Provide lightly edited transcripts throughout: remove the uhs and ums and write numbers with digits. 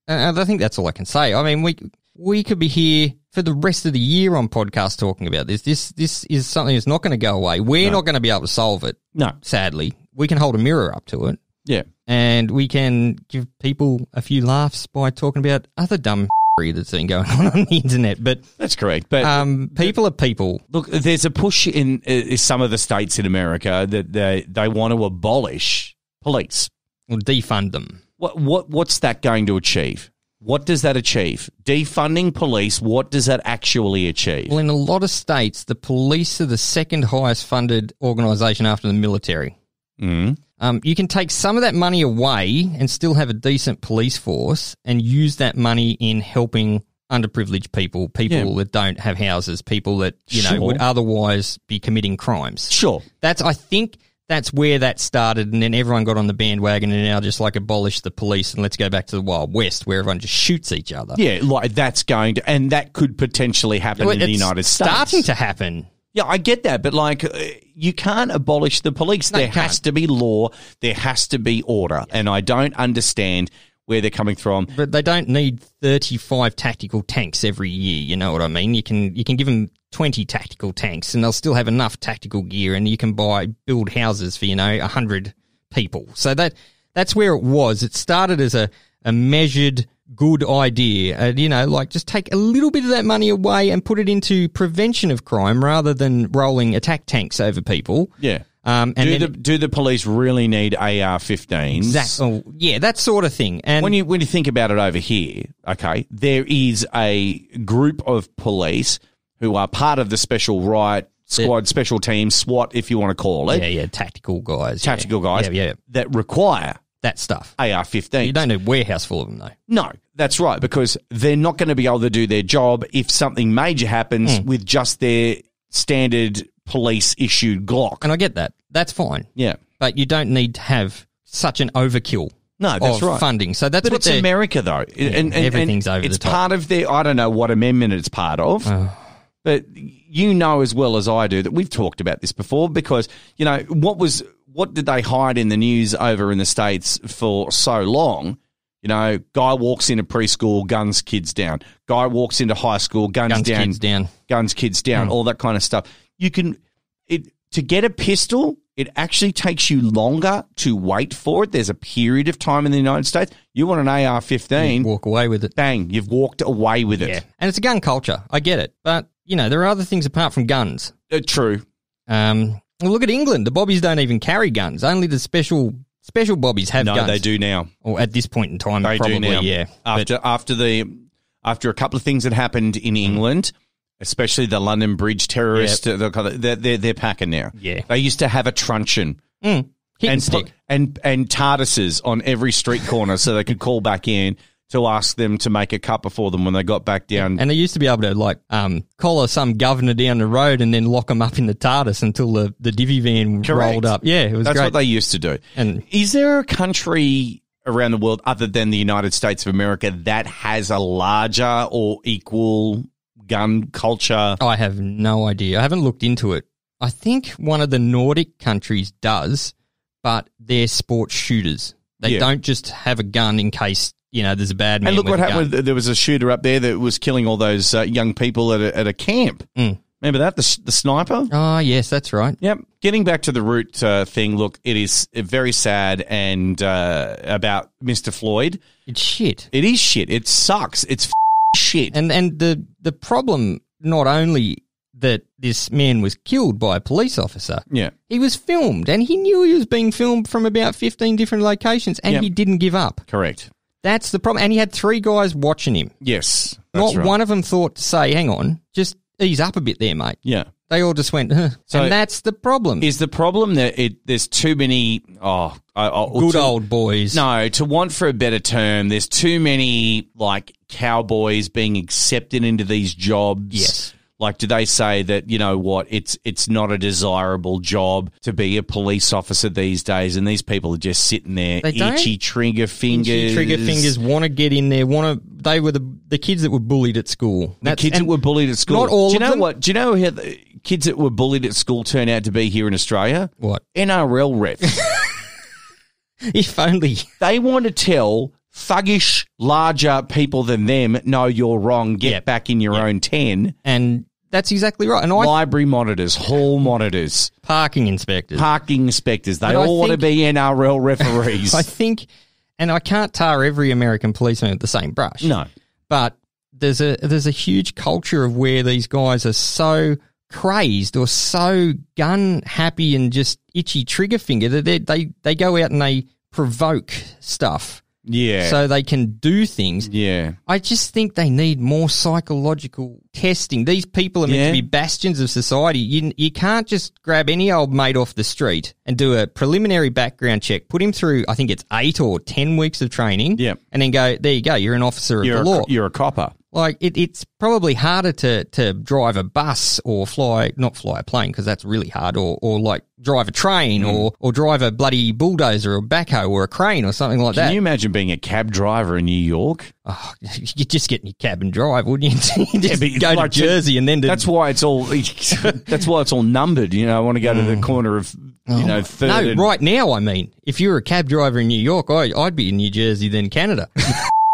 And I think that's all I can say. I mean, we could be here for the rest of the year on podcast talking about this. This is something that's not going to go away. We're not going to be able to solve it. No. Sadly. We can hold a mirror up to it. Yeah. And we can give people a few laughs by talking about other dumb that's been going on the internet. But that's correct. But people are people. Look, there's a push in some of the states in America that they want to abolish police. Or defund them. What's that going to achieve? What does that achieve? Defunding police, what does that actually achieve? Well, in a lot of states, the police are the second highest funded organisation after the military. You can take some of that money away and still have a decent police force and use that money in helping underprivileged people that don't have houses, people that would otherwise be committing crimes. Sure. I think that's where that started, and then everyone got on the bandwagon and now just abolish the police and let's go back to the Wild West where everyone just shoots each other. Yeah, that's going to, and that could potentially happen in the United States. It's starting to happen. Yeah, I get that, but you can't abolish the police. No, there has to be law. There has to be order, and I don't understand where they're coming from. But they don't need 35 tactical tanks every year. You know what I mean? You can give them 20 tactical tanks, and they'll still have enough tactical gear, and you can build houses for 100 people. So that's where it was. It started as a measured good idea, just take a little bit of that money away and put it into prevention of crime rather than rolling attack tanks over people. Yeah. Do the police really need AR-15s? Exactly. Yeah, that sort of thing. And when you think about it over here, okay, there is a group of police who are part of the special riot squad, special team, SWAT, if you want to call it. Yeah, tactical guys. That require that stuff. AR-15. You don't need a warehouse full of them, though. No, that's right, because they're not going to be able to do their job if something major happens with just their standard police-issued Glock. And I get that. That's fine. Yeah. But you don't need to have such an overkill of funding. So that's it's America, though. And everything's over the top. It's part of their, I don't know what amendment it's part of. But you know as well as I do that we've talked about this before because, what did they hide in the news over in the States for so long? Guy walks into preschool, guns kids down. Guy walks into high school, guns down. Kids down. Guns kids down, all that kind of stuff. To get a pistol, it actually takes you longer to wait for it. There's a period of time in the United States. You want an AR-15. You walk away with it. Bang, you've walked away with it. Yeah. And it's a gun culture. I get it. But, there are other things apart from guns. True. Well, look at England. The bobbies don't even carry guns. Only the special bobbies have guns. No, they do now. Or at this point in time, they probably, do now. Yeah. After a couple of things that happened in England, especially the London Bridge terrorists, they're packing now. Yeah. They used to have a truncheon. Hit and stick. And TARDISes on every street corner so they could call back in to ask them to make a cut for them when they got back down. And they used to be able to collar some governor down the road and then lock them up in the TARDIS until the divvy van rolled up. Yeah, it was That's great. What they used to do. And is there a country around the world other than the United States of America that has a larger or equal gun culture? I have no idea. I haven't looked into it. I think one of the Nordic countries does, but they're sports shooters. They don't just have a gun in case there's a bad man. And look with what a happened. gun. There was a shooter up there that was killing all those young people at a camp. Remember that? The sniper? Oh, yes, that's right. Yep. Getting back to the root thing, look, it is very sad and about Mr. Floyd. It's shit. It is shit. It sucks. It's shit. And the problem, not only that this man was killed by a police officer. Yeah. He was filmed, and he knew he was being filmed from about 15 different locations, and he didn't give up. Correct. That's the problem. And he had 3 guys watching him. Yes. Not one of them thought to say, hang on, just ease up a bit there, mate. Yeah. They all just went, huh. So and that's the problem. Is the problem that there's too many good old boys? No, to want for a better term, there's too many cowboys being accepted into these jobs. Yes. Do they say that, it's not a desirable job to be a police officer these days, and these people are just sitting there, itchy trigger fingers. Want to get in there, they were the kids that were bullied at school. That were bullied at school. Not all of them. Do you know how the kids that were bullied at school turn out to be here in Australia? What? NRL refs. If only. They want to tell thuggish, larger people than them know you're wrong. Get back in your own 10. And that's exactly right. And library monitors, hall monitors, parking inspectors. They all want to be NRL referees. I think, and I can't tar every American policeman with the same brush. No. But there's a huge culture of where these guys are so crazed or so gun happy and just itchy trigger finger that they go out and they provoke stuff. Yeah. So they can do things. Yeah. I just think they need more psychological testing. These people are meant to be bastions of society. You can't just grab any old mate off the street and do a preliminary background check, put him through, I think it's 8 or 10 weeks of training, and then go, there you go, you're an officer of the law. You're a copper. Like, it's probably harder to drive a bus or not fly a plane because that's really hard, or like drive a train or drive a bloody bulldozer or backhoe or a crane or something like that. Can you imagine being a cab driver in New York? Oh, you'd just get in your cab and drive, wouldn't you? Just go to Jersey and then that's why it's all numbered. You know, I want to go to the corner of third. No, right now, I mean, if you were a cab driver in New York, I'd be in New Jersey then Canada.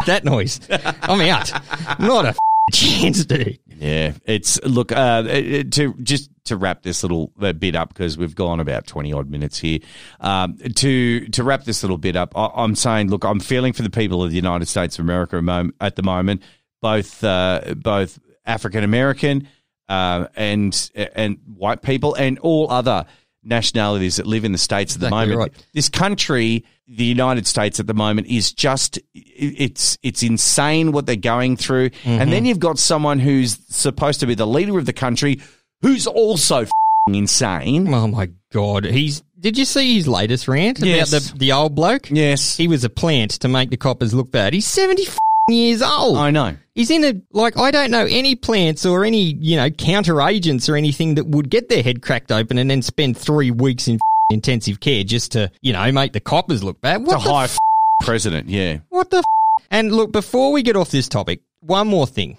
That noise. I'm out. Not a chance, dude. Yeah, it's look to wrap this little bit up because we've gone about 20 odd minutes here. To wrap this little bit up, I'm saying, look, I'm feeling for the people of the United States of America at the moment, both African American and white people and all other nationalities that live in the States at the moment. Right. This country, the United States at the moment, is just it's insane what they're going through. Mm-hmm. And then you've got someone who's supposed to be the leader of the country who's also insane. Oh my God. Did you see his latest rant about the old bloke? Yes. He was a plant to make the coppers look bad. He's 70 years old. I know. He's in I don't know any plants or any, counter agents or anything that would get their head cracked open and then spend 3 weeks in intensive care just to, make the coppers look bad. What the president, yeah. What the And look, before we get off this topic, one more thing.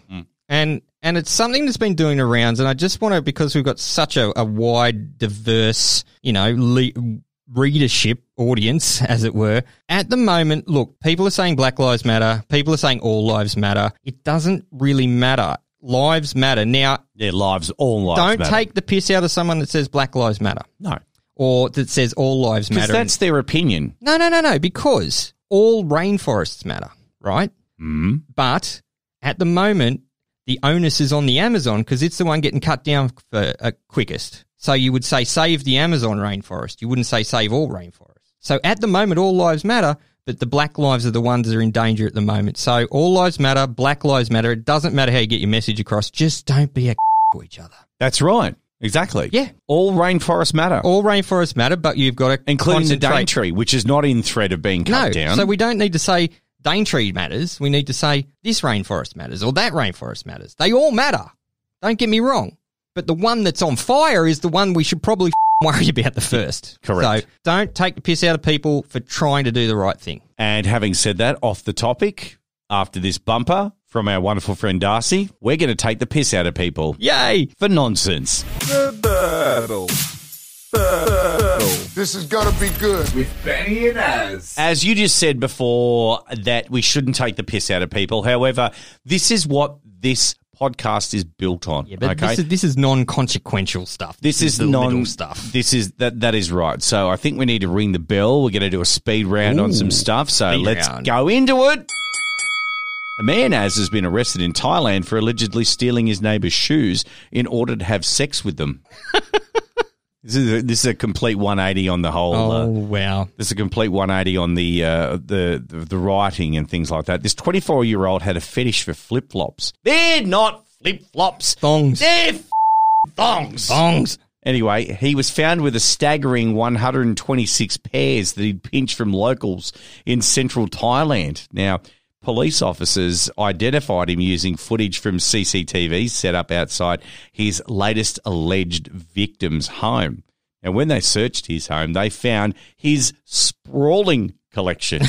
And it's something that's been doing the rounds, and I just want to, because we've got such a wide, diverse, readership audience, as it were. At the moment, look, people are saying Black Lives Matter. People are saying all lives matter. It doesn't really matter. Lives matter. Now, all lives matter. Don't take the piss out of someone that says Black Lives Matter. No. Or that says all lives matter. Because that's their opinion. No, because all rainforests matter, right? Mm. But at the moment, the onus is on the Amazon because it's the one getting cut down quickest. So you would say save the Amazon rainforest. You wouldn't say save all rainforests. So at the moment, all lives matter, but the black lives are the ones that are in danger at the moment. So all lives matter, Black Lives Matter. It doesn't matter how you get your message across. Just don't be a to each other. That's right. Exactly. Yeah. All rainforests matter. All rainforests matter, but you've got to including the Daintree, which is not in threat of being cut down. So we don't need to say Daintree matters. We need to say this rainforest matters or that rainforest matters. They all matter. Don't get me wrong. But the one that's on fire is the one we should probably worry about the first. Correct. So don't take the piss out of people for trying to do the right thing. And having said that, off the topic, after this bumper from our wonderful friend Darcy, we're going to take the piss out of people. Yay! For nonsense. The Burble. This is going to be good. With Benny and Az. As you just said before, that we shouldn't take the piss out of people. However, this is what this podcast is built on. Yeah, but okay? this is non-consequential stuff. This is the little stuff. This is that is right. So I think we need to ring the bell. We're going to do a speed round on some stuff. So let's go into it. A man has been arrested in Thailand for allegedly stealing his neighbour's shoes in order to have sex with them. This is a complete 180 on the whole. Oh, wow. This is a complete 180 on the rioting and things like that. This 24-year-old had a fetish for flip-flops. They're not flip-flops. Thongs. They're thongs. Thongs. Anyway, he was found with a staggering 126 pairs that he'd pinched from locals in central Thailand. Now, police officers identified him using footage from CCTV set up outside his latest alleged victim's home. And when they searched his home, they found his sprawling collection.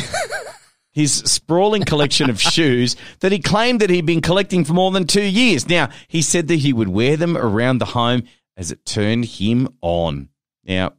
His sprawling collection of shoes that he claimed that he'd been collecting for more than 2 years. Now, he said that he would wear them around the home as it turned him on. Now,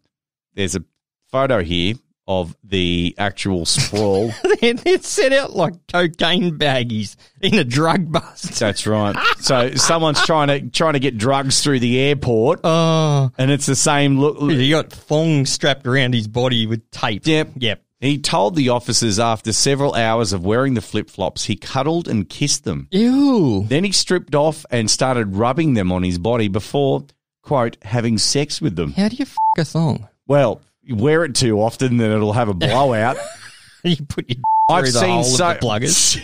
there's a photo here of the actual sprawl. They're set out like cocaine baggies in a drug bust. That's right. So someone's trying to get drugs through the airport. Oh. And it's the same look. He got thongs strapped around his body with tape. Yep. He told the officers after several hours of wearing the flip-flops, he cuddled and kissed them. Ew. Then he stripped off and started rubbing them on his body before, quote, having sex with them. How do you a thong? Well, you wear it too often, then it'll have a blowout. You put your I've through the seen hole so of the pluggers.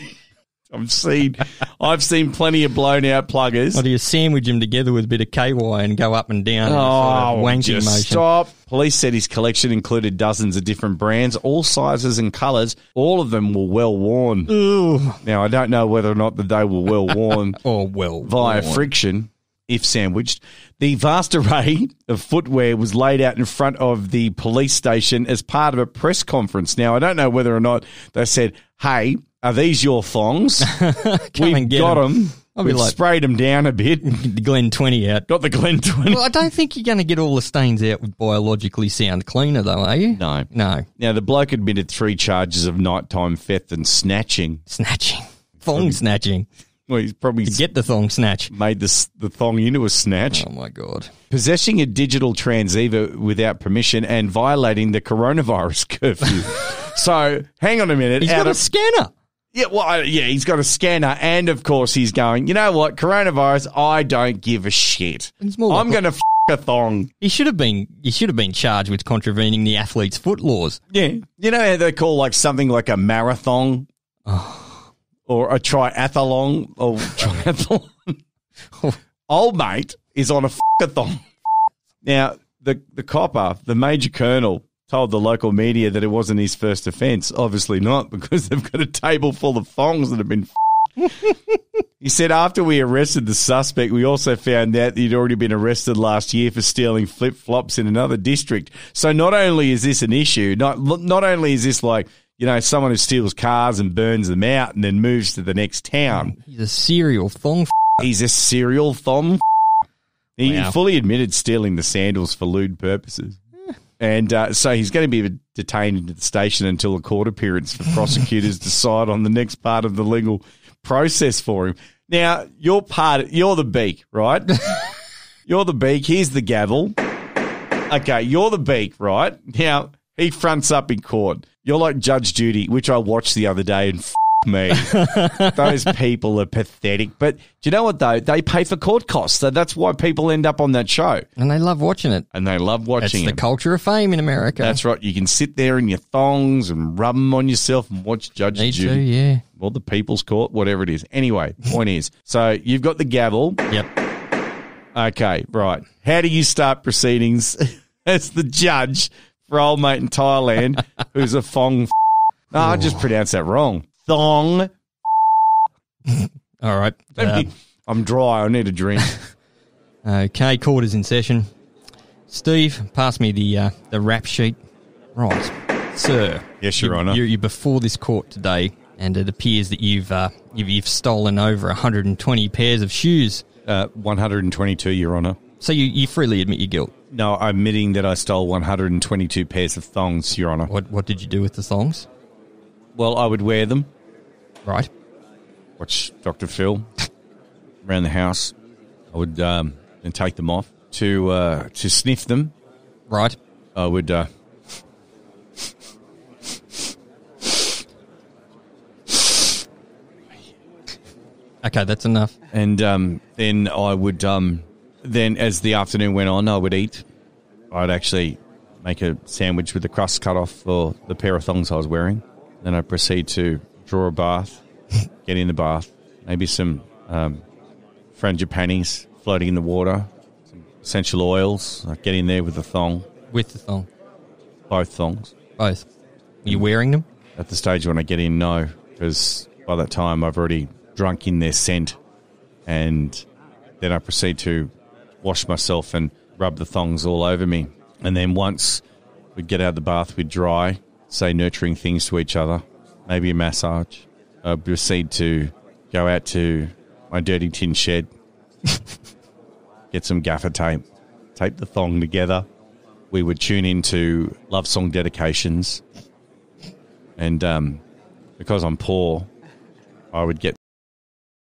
I've seen plenty of blown out pluggers. Or do you sandwich them together with a bit of KY and go up and down? Wanking just motion. Stop. Police said his collection included dozens of different brands, all sizes and colours. All of them were well worn. Ooh. Now, I don't know whether or not that they were well worn via worn. friction, if sandwiched. The vast array of footwear was laid out in front of the police station as part of a press conference. Now, I don't know whether or not they said, hey, are these your thongs? We've got them. We've sprayed them down a bit. The Glen 20 out. Got the Glen 20. Well, I don't think you're going to get all the stains out with biologically sound cleaner, though, are you? No. No. Now, the bloke admitted 3 charges of nighttime theft and snatching. Snatching. Thong snatching. Well, he's probably to get the thong snatch. Made the thong into a snatch. Oh, my God. Possessing a digital transceiver without permission and violating the coronavirus curfew. So, hang on a minute. He's got a scanner. Yeah, well, he's got a scanner, and of course he's going, you know what, coronavirus, I don't give a shit. I'm going to f*** a thong. He should have been charged with contravening the athlete's foot laws. Yeah. You know how they call like something like a marathon? Or a triathlon? Or triathlon? Old mate is on a f***a-thon. Now, the copper, the major colonel, told the local media that it wasn't his first offence. Obviously not, because they've got a table full of thongs that have been He said after we arrested the suspect, we also found out that he'd already been arrested last year for stealing flip-flops in another district. So not only is this an issue, not only is this like, you know, someone who steals cars and burns them out and then moves to the next town. He's a serial thong. He's a serial thong. He fully admitted stealing the sandals for lewd purposes. And so he's going to be detained at the station until a court appearance for prosecutors decide on the next part of the legal process for him. Now, you're the beak, right? You're the beak. Here's the gavel. Okay, you're the beak, right? Now, he fronts up in court. You're like Judge Judy, which I watched the other day, and me. Those people are pathetic. But do you know what, though? They pay for court costs, so that's why people end up on that show. And they love watching it. That's the culture of fame in America. That's right. You can sit there in your thongs and rub them on yourself and watch Judge Judy. Yeah. Or the People's Court, whatever it is. Anyway, point is, so you've got the gavel. Yep. Okay, right. How do you start proceedings as the judge for old mate in Thailand who's a thong? No, I just pronounced that wrong. Thong. All right. I'm dry. I need a drink. Okay, court is in session. Steve, pass me the rap sheet. Right. Sir. Yes, Your Honour. You're before this court today, and it appears that you've stolen over 120 pairs of shoes. 122, Your Honour. So you freely admit your guilt? No, I'm admitting that I stole 122 pairs of thongs, Your Honour. What did you do with the thongs? Well, I would wear them. Right. Watch Dr. Phil around the house. I would then take them off to sniff them. Right. I would okay, that's enough. And then I would then as the afternoon went on, I would eat. I'd actually make a sandwich with the crust cut off for the pair of thongs I was wearing. Then I'd proceed to draw a bath, get in the bath, maybe some frangipanis floating in the water, some essential oils. I'd get in there with the thong. With the thong? Both thongs. Both. Are you wearing them? At the stage when I get in, no, because by that time I've already drunk in their scent, and then I proceed to wash myself and rub the thongs all over me. And then once we'd get out of the bath, we'd dry, say nurturing things to each other, maybe a massage. I'd proceed to go out to my dirty tin shed, get some gaffer tape, tape the thong together. We would tune into love song dedications And because I'm poor, I would get